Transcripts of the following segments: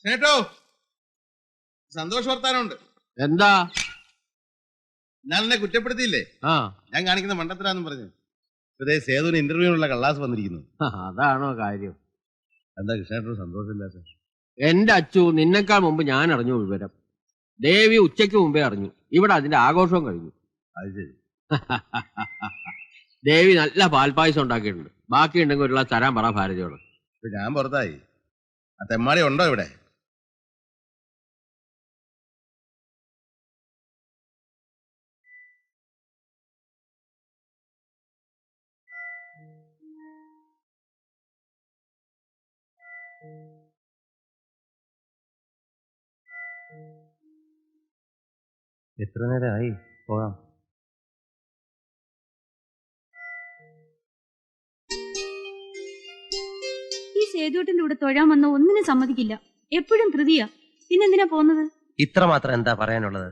കേട്ടോ സന്തോഷ വർത്താനമുണ്ട്. എന്താ? ഞാൻ എന്നെ കുറ്റപ്പെടുത്തിയില്ലേ? ഞാൻ കാണിക്കുന്ന മണ്ടത്തിലാന്നും പറഞ്ഞു. ഇതേ സേതുവിന് ഇന്റർവ്യൂവിനുള്ള കള്ളാസ് വന്നിരിക്കുന്നു. അതാണോ കാര്യം? എന്താ കൃഷ്ണേട്ടന് സന്തോഷമില്ലാത്ത? എന്റെ അച്ചു, നിന്നെക്കാൾ മുമ്പ് ഞാൻ അറിഞ്ഞു വിവരം. ദേവി ഉച്ചയ്ക്ക് മുമ്പേ അറിഞ്ഞു. ഇവിടെ അതിന്റെ ആഘോഷവും കഴിഞ്ഞു. അത് ശരി. ദേവി നല്ല പാൽപ്പായസം ഉണ്ടാക്കിയിട്ടുണ്ട്. ബാക്കി ഉണ്ടെങ്കിൽ ഒരു ഗ്ലാസ് തരാൻ പറ ഭാരതിയോട്. ഞാൻ പുറത്തായി. ആ തെമ്മാടി ഉണ്ടോ ഇവിടെ? എത്ര നേരമായി? പോകാം. ഈ സേതുവേട്ടന്റെ കൂടെ തൊഴാൻ വന്ന ഒന്നിനും സമ്മതിക്കില്ല. എപ്പോഴും ധൃതിയാ. പിന്നെന്തിനാ പോന്നത്? ഇത്ര മാത്രം എന്താ പറയാനുള്ളത്?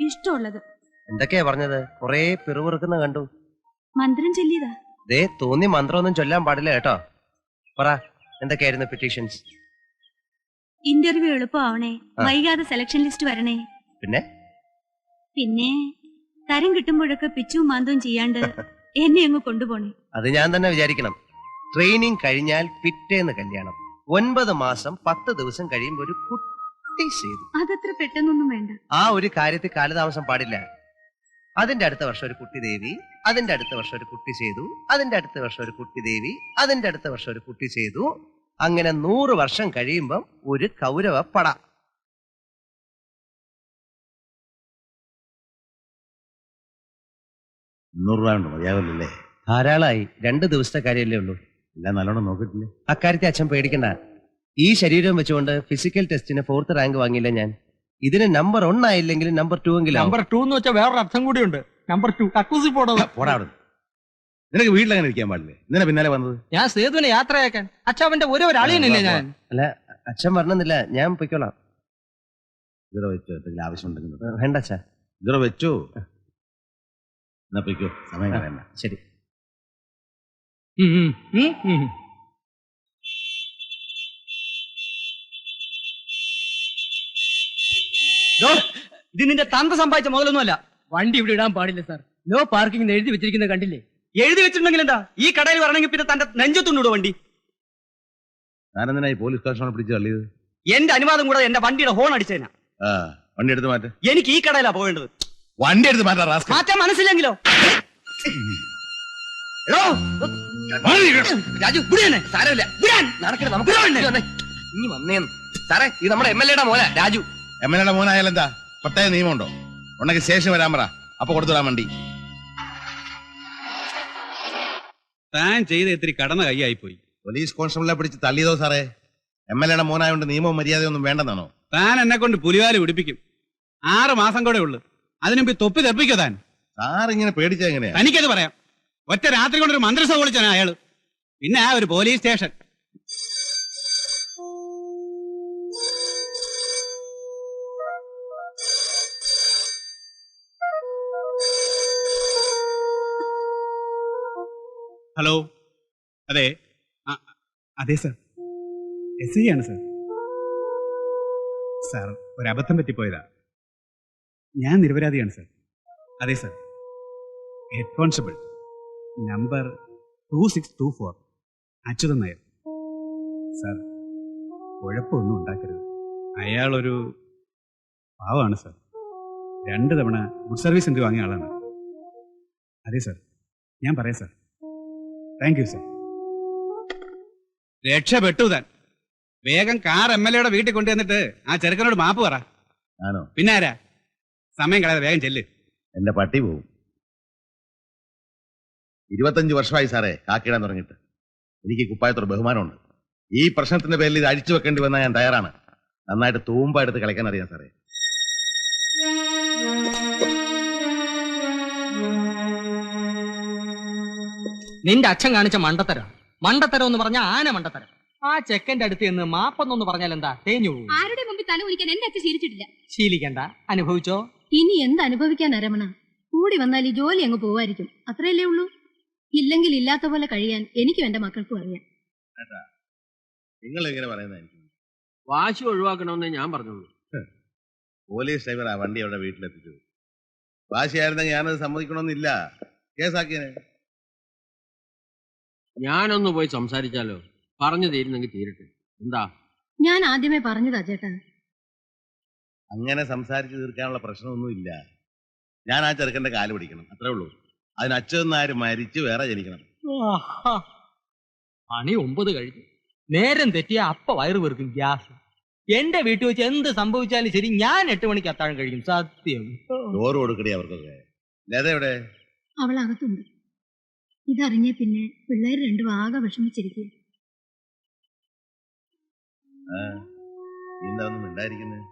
ഇഷ്ടമുള്ളത്. എന്തൊക്കെയാ പറഞ്ഞത്? കൊറേ പിറുപിറുക്കുന്ന കണ്ടു. മന്ത്രം ചൊല്ലിയതാ. ദേ തോന്നി മന്ത്രമൊന്നും ചൊല്ലാൻ പാടില്ല കേട്ടോ. പറ, എന്തൊക്കെയായിരുന്നു പെറ്റീഷൻസ്? ഇന്റർവ്യൂ എളുപ്പമാവണേ, വൈകാതെ സെലക്ഷൻ ലിസ്റ്റ് വരണേ. പിന്നെ തരം കിട്ടുമ്പോഴൊക്കെ പിച്ചും മാന്തവും ചെയ്യാണ്ട് എന്നെ അങ്ങ് കൊണ്ടുപോണേ. അത് ഞാൻ തന്നെ വിചാരിക്കണം. ട്രെയിനിങ് കഴിഞ്ഞാൽ പിറ്റേന്ന് കല്യാണം, 9 മാസം 10 ദിവസം കഴിയുമ്പോ ഒരു കുട്ടി ചെയ്തു. അതത്ര പെട്ടെന്നൊന്നും വേണ്ട. ആ ഒരു കാര്യത്തിൽ കാലതാമസം പാടില്ല. അതിന്റെ അടുത്ത വർഷം ഒരു കുട്ടി ദേവി, അതിന്റെ അടുത്ത വർഷം ഒരു കുട്ടി ചെയ്തു, അതിന്റെ അടുത്ത വർഷം ഒരു കുട്ടി ദേവി, അതിന്റെ അടുത്ത വർഷം ഒരു കുട്ടി ചെയ്തു. അങ്ങനെ 100 വർഷം കഴിയുമ്പം ഒരു കൗരവ പട. ₹100 മതിയാവില്ലല്ലേ? ധാരാളമായി. 2 ദിവസത്തെ കാര്യമല്ലേ ഉള്ളൂ. എല്ലാം നല്ലോണം നോക്കിയിട്ടില്ലേ? അക്കാര്യത്തെ അച്ഛൻ പേടിക്കണ്ട. ഈ ശരീരം വെച്ചുകൊണ്ട് ഫിസിക്കൽ ടെസ്റ്റിന് 4th റാങ്ക് വാങ്ങിയില്ല ഞാൻ. ഇതിന് നമ്പർ 1 ആയില്ലെങ്കിലും നമ്പർ 2 എങ്കിലും. നമ്പർ 2 എന്ന് വെച്ചാൽ വേറൊരു അർത്ഥം കൂടിയുണ്ട്. നമ്പർ 2 കക്കൂസി പോടോ. പോടാ. നിനക്ക് വീട്ടിലങ്ങനെ ഇരിക്കാൻ പാടില്ലേ? ഇന്നലെ പിന്നാലെ വന്നത്? ഞാൻ സേതുവിനെ യാത്രയാക്കാൻ. അച്ഛാവന്റെ ഒരു അളിയനില്ലേ ഞാൻ? അല്ല, അച്ഛൻ പറഞ്ഞില്ല, ഞാൻ പൊയ്ക്കോളാം. ഇതോ വെച്ചോ, എന്തെങ്കിലും ആവശ്യമുണ്ടെങ്കിൽ. വേണ്ട അച്ഛാ. ഇതോ വെച്ചോ, എന്നാ പൊയ്ക്കോ, സമയം കളയണ്ട. ശരി. ഇത് നിന്റെ തന്ത സമ്പാദിച്ച മുതലൊന്നുമല്ല. വണ്ടി ഇവിടെ ഇടാൻ പാടില്ല സാർ. നോ പാർക്കിംഗ് എഴുതി വെച്ചിരിക്കുന്നത് കണ്ടില്ലേ? എഴുതി വെച്ചിട്ടുണ്ടെങ്കിൽ എന്താ? ഈ കടയിൽ വരണമെങ്കിൽ പിന്നെ തന്റെ നെഞ്ചത്തുണ്ടോ വണ്ടി? ഞാനെന്തിനാ ഈ പോലീസ് സ്റ്റേഷനെ പിടിച്ച് തള്ളിയത്? എന്റെ അനുവാദം കൂടെ എന്റെ വണ്ടിയുടെ ഹോൺ അടിച്ചേനാ. വണ്ടി എടുത്ത് മാറ്റ. എനിക്ക് ഈ കടയിലാ പോകേണ്ടത്. വണ്ടി എടുത്ത് മാറ്റാൻ മാറ്റാൻ മനസ്സിലെങ്കിലോ? രാജു സാരമില്ല, ഇനി വന്നേന്ന് സാറേ. ഇത് നമ്മുടെ MLA മോന രാജു. MLA മോനായാലും എന്താ പ്രത്യേക നിയമമുണ്ടോ? ഉണ്ടെങ്കിൽ സ്റ്റേഷൻ വരാൻ പറ, അപ്പൊ കൊടുത്തുവിടാൻ വണ്ടി. താൻ ചെയ്ത് ഇത്തിരി കടന്ന കൈയായിപ്പോയി. പോലീസ് കോൺസ്റ്റബിളെ പിടിച്ച് തള്ളിയതോ സാറേ? MLA മോനായോണ്ട് നിയമവും മര്യാദയൊന്നും വേണ്ടെന്നാണോ? താൻ എന്നെ കൊണ്ട് പുലിവാല് പിടിപ്പിക്കും. 6 മാസം കൂടെ ഉള്ളു. അതിനുമ്പ് തൊപ്പി തെപ്പിക്കോ താൻ. സാർ ഇങ്ങനെ പേടിച്ച എങ്ങനെയാ? എനിക്കത് പറയാം. ഒറ്റ രാത്രി കൊണ്ടൊരു മന്ത്രിസഭ വിളിച്ചാണ് അയാള്. പിന്നെ ഒരു പോലീസ് സ്റ്റേഷൻ. ഹലോ, അതെ അതെ സർ, SI ആണ് സർ. സാർ, ഒരബദ്ധം പറ്റിപ്പോയതാ. ഞാൻ നിരപരാധിയാണ് സർ. അതെ sir, head constable number 2624 Achuthan Nair. Sir, കുഴപ്പമൊന്നും ഉണ്ടാക്കരുത്. അയാളൊരു പാവമാണ് സർ. 2 തവണ ഗുഡ് സർവീസ് എൻട്രി വാങ്ങിയ ആളാണ്. അതെ സർ, ഞാൻ പറയാം സർ. Thank you sir. രക്ഷപ്പെട്ടു താൻ. വേഗം കാർ MLA വീട്ടിൽ കൊണ്ടുവന്നിട്ട് ആ ചെറുക്കനോട് മാപ്പ് പറ. ആണോ? പിന്നെ ആരാ? സമയം കളയാതെ വേഗം ചെല്ല്. എന്റെ പട്ടി പോവും. 25 വർഷമായി സാറേ കാക്കിടാൻ തുടങ്ങിയിട്ട്. എനിക്ക് കുപ്പായത്തോട് ബഹുമാനമുണ്ട്. ഈ പ്രശ്നത്തിന്റെ പേരിൽ ഇത് അഴിച്ചു വെക്കേണ്ടി വന്നാൽ ഞാൻ തയ്യാറാണ്. നന്നായിട്ട് തൂമ്പ എടുത്ത് കളിക്കാൻ അറിയാം സാറേ. നിന്റെ അച്ഛൻ കാണിച്ച മണ്ടത്തരം. മണ്ടത്തരം എന്ന് പറഞ്ഞാൽ ആന മണ്ടത്തരം. ആ ചെക്കന്റെ അടുത്ത് നിന്ന് മാപ്പൊന്നു പറഞ്ഞാൽ എന്താ? തേഞ്ഞു പോകും. ആരുടെ മുമ്പിൽ തല കുനിക്കാൻ എന്റെ അച്ഛൻ ശീലിച്ചിട്ടില്ല. ശീലിക്കണ്ട, അനുഭവിച്ചോ. ഇനി എന്ത് അനുഭവിക്കാൻ രമണ? കൂടി വന്നാൽ ഈ ജോലി അങ്ങ് പോവായിരിക്കും. അത്രയല്ലേ ഉള്ളൂ. ഇല്ലെങ്കിൽ ഇല്ലാത്ത പോലെ കഴിയാൻ എനിക്കും എന്റെ മക്കൾക്കും അറിയാം. നിങ്ങൾ ഇങ്ങനെ പറയുന്നത് എനിക്ക് വാശി ഒഴിവാക്കണമെന്നേ ഞാൻ പറഞ്ഞുള്ളൂ. പോലീസ് ഡ്രൈവർ ആ വണ്ടി അവിടെ വീട്ടിലെത്തിച്ചു. വാശിയായിരുന്നെങ്കിൽ ഞാനത് സമ്മതിക്കണമെന്നില്ല, കേസാക്കിയനെ. ഞാനൊന്ന് പോയി സംസാരിച്ചാലോ? പറഞ്ഞു തീരുന്നെങ്കിൽ തീരട്ടെ. എന്താ? ഞാൻ ആദ്യമേ പറഞ്ഞതാ ചേട്ടാ. അങ്ങനെ സംസാരിച്ച് തീർക്കാനുള്ള പ്രശ്നമൊന്നുമില്ല. ഞാൻ ആ ചെറുക്കന്റെ കാല് പിടിക്കണം, അത്രേ ഉള്ളൂ. അതിന് അച്ഛനാര് മരിച്ച് വേറെ ജനിക്കണം. പണി 9 കഴിഞ്ഞു. നേരം തെറ്റിയ അപ്പ വയറ് വെറുക്കും ഗ്യാസ്. എന്റെ വീട്ടിൽ വെച്ച് എന്ത് സംഭവിച്ചാലും ശരി, ഞാൻ 8 മണിക്ക് അത്താഴം കഴിക്കും. സത്യം. ചോറ് കൊടുക്കണേ അവർക്കൊക്കെ. ലത എവിടെ? അവൾ അകത്തുണ്ട്. ഇതറിഞ്ഞ പിന്നെ പിള്ളേർ രണ്ടും ആകെ വിഷമിച്ചിരിക്കുക. എന്താ ഒന്നും ഉണ്ടായിരിക്കുന്നത്?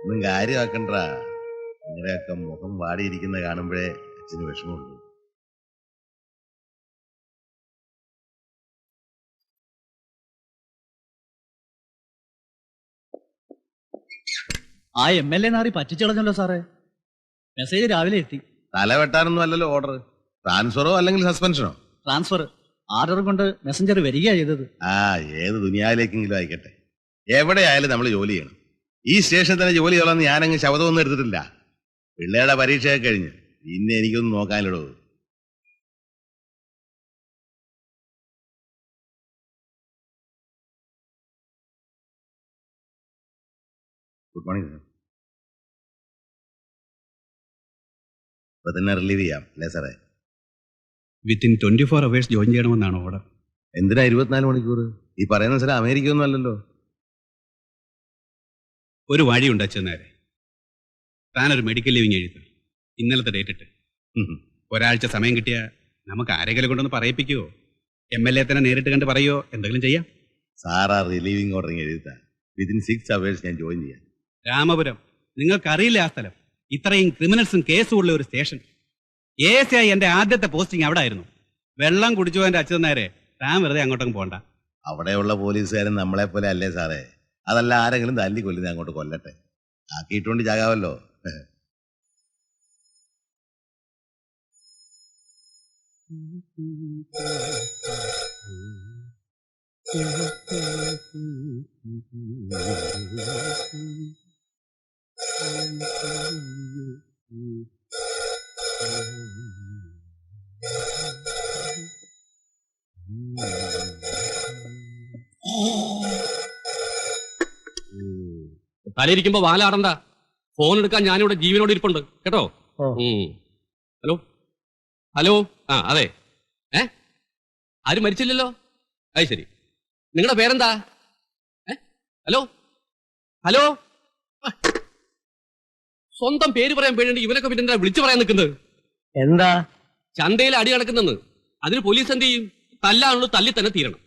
ഒന്നും കാര്യമാക്കണ്ട. നിങ്ങളുടെയൊക്കെ മുഖം വാടിയിരിക്കുന്ന കാണുമ്പോഴേ അച്ഛന് വിഷമമുള്ളൂ. ആ MLA നാറി പറ്റിച്ചളഞ്ഞല്ലോ സാറേ. മെസ്സേജ് രാവിലെ എത്തി. തല വെട്ടാനൊന്നും അല്ലല്ലോ ഓർഡർ. ട്രാൻസ്ഫറോ അല്ലെങ്കിൽ സസ്പെൻഷനോ? ട്രാൻസ്ഫർ ആർഡർ കൊണ്ട് മെസ്സഞ്ചർ വരികയാ ചെയ്തത്. ഏത് ദുനിയാവിലേക്കെങ്കിലും ആയിക്കട്ടെ, എവിടെയായാലും നമ്മൾ ജോലി ചെയ്യണം. ഈ സ്റ്റേഷനിൽ തന്നെ ജോലി ചെയ്യണമെന്ന് ഞാനങ്ങ് ശബ്ദമൊന്നും എടുത്തിട്ടില്ല. പിള്ളേരുടെ പരീക്ഷയൊക്കെ കഴിഞ്ഞ് പിന്നെ എനിക്കൊന്നും നോക്കാനില്ലടോ. Good morning sir. ഇപ്പൊ തന്നെ റിലീവ് ചെയ്യാം അല്ലേ സാറേ? വിത്തിൻ 24 hours ജോയിൻ ചെയ്യണമെന്നാണ് ഓർഡർ. എന്തിനാ 24 മണിക്കൂർ? ഈ പറയുന്ന സ്ഥലം അമേരിക്ക ഒന്നും അല്ലല്ലോ. ഒരു വഴിയുണ്ട് അച്ഛനാരെ. താനൊരു മെഡിക്കൽ ലീവിങ് എഴുതുക, ഇന്നലത്തെ ഡേറ്റ് ഇട്ട്. ഒരാഴ്ച സമയം കിട്ടിയ നമുക്ക് ആരെങ്കിലും കൊണ്ടൊന്ന് പറയിപ്പിക്കുവോ? MLA തന്നെ നേരിട്ട് കണ്ട് പറയോ? എന്തെങ്കിലും ചെയ്യാം. സാറാ റിലീവിങ് ഓർഡർ എഴുതാ. വിത്തിൻ 6 hours ഞാൻ ജോയിൻ ചെയ്യാം. രാമപുരം, നിങ്ങൾക്കറിയില്ല ആ സ്ഥലം. ഇത്രയും ക്രിമിനൽസും കേസും ഉള്ള ഒരു സ്റ്റേഷൻ. ASI എന്റെ ആദ്യത്തെ പോസ്റ്റിംഗ് അവിടെ ആയിരുന്നു. വെള്ളം കുടിച്ചു എന്റെ അച്ഛനാരെ. താൻ വെറുതെ അങ്ങോട്ടൊന്നും പോണ്ട. അവിടെയുള്ള പോലീസുകാരൻ നമ്മളെ പോലെ അല്ലേ സാറേ? അതല്ല ആരെങ്കിലും തല്ലി കൊല്ലുന്ന അങ്ങോട്ട് കൊല്ലട്ടെ, ആക്കിയിട്ടുകൊണ്ട് ചാകാവല്ലോ. തലയിരിക്കുമ്പോ വാലാടണ്ട. ഫോൺ എടുക്കാൻ ഞാനിവിടെ ജീവനോട് ഇരിപ്പുണ്ട് കേട്ടോ. Hello hello. അതെ. ആരും മരിച്ചില്ലല്ലോ? അത് ശരി. നിങ്ങളുടെ പേരെന്താ? Hello hello. സ്വന്തം പേര് പറയാൻ പേരുണ്ട്, ഇവനൊക്കെ പിന്നെ എന്താ വിളിച്ചു പറയാൻ നിൽക്കുന്നത്? എന്താ? ചന്തയിൽ അടി നടക്കുന്നെന്ന്. അതിന് പോലീസ് എന്ത് ചെയ്യും? തല്ലാണുള്ളൂ, തല്ലി തന്നെ തീരണം.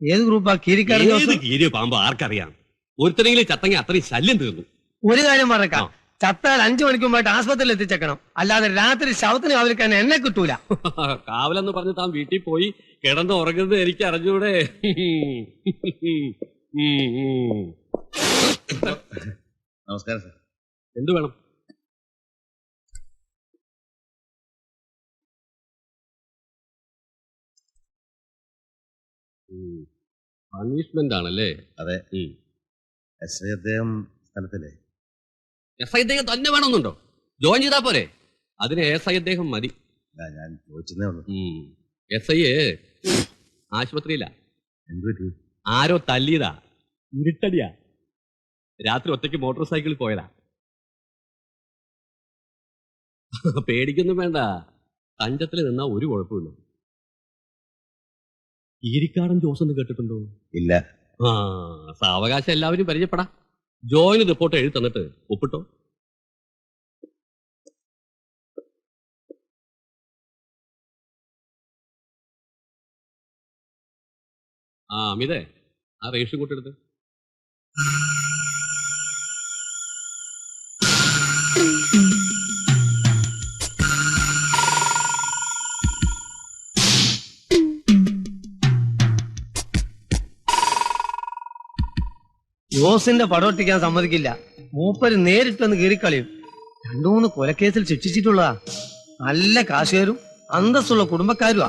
ഏത് ഗ്രൂപ്പാ? കീരിയ പാമ്പ് ആർക്കറിയാം. ഒരുത്തരെങ്കിലും ചത്തങ്ങി അത്രയും ശല്യം തീർന്നു. ഒരു കാര്യം പറഞ്ഞേക്കാം, ചത്താൽ 5 മണിക്ക് മുമ്പായിട്ട് ആസ്പത്രിയിൽ എത്തിച്ചേക്കണം. അല്ലാതെ രാത്രി ശവത്തിന് കാവലിക്കാൻ എന്നെ കിട്ടൂല. കാവലെന്ന് പറഞ്ഞ് താൻ വീട്ടിൽ പോയി കിടന്ന് ഉറങ്ങുന്നത് എനിക്ക് അറിഞ്ഞൂടെ? നമസ്കാരം സാർ. എന്തു വേണം? പണിഷ്മെന്റ് ആണല്ലേ? അതെ. SI അദ്ദേഹം സ്ഥലത്തില്ലേ? SI അദ്ദേഹം തന്നെ വേണമെന്നുണ്ടോ? ജോയിൻ ചെയ്താ പോരെ? അതിന് SI അദ്ദേഹം മതി. ഞാൻ ചോദിച്ചതേ ഉള്ളൂ. SI ആശുപത്രിയില്ല. എന്ത് പറ്റി? ആരോ തല്ലിയതാ. ഇരുട്ടടിയാ. രാത്രി ഒറ്റയ്ക്ക് മോട്ടോർ സൈക്കിളിൽ പോയതാ. പേടിക്കൊന്നും വേണ്ട. തഞ്ചത്തിൽ നിന്നാ ഒരു കുഴപ്പമില്ല. ഈരിക്കാടൻ ജോസ് എന്ന് കേട്ടിട്ടുണ്ടോ? ഇല്ല. സാവകാശം എല്ലാവരും പരിചയപ്പെടാം. ജോയിൻ റിപ്പോർട്ട് എഴുതി തന്നിട്ട് ഒപ്പിട്ടോ. അമിതേ, ആ റേഷൻ കൂട്ടെടുത്ത്. ജോസിന്റെ പടമൊട്ടിക്കാൻ സമ്മതിക്കില്ല. മൂപ്പര് നേരിട്ടൊന്ന് കീറിക്കളിയും. 2-3 കൊലക്കേസിൽ ശിക്ഷിച്ചിട്ടുള്ളതാ. നല്ല കാശുകാരും അന്തസ്സുള്ള കുടുംബക്കാരുമാ.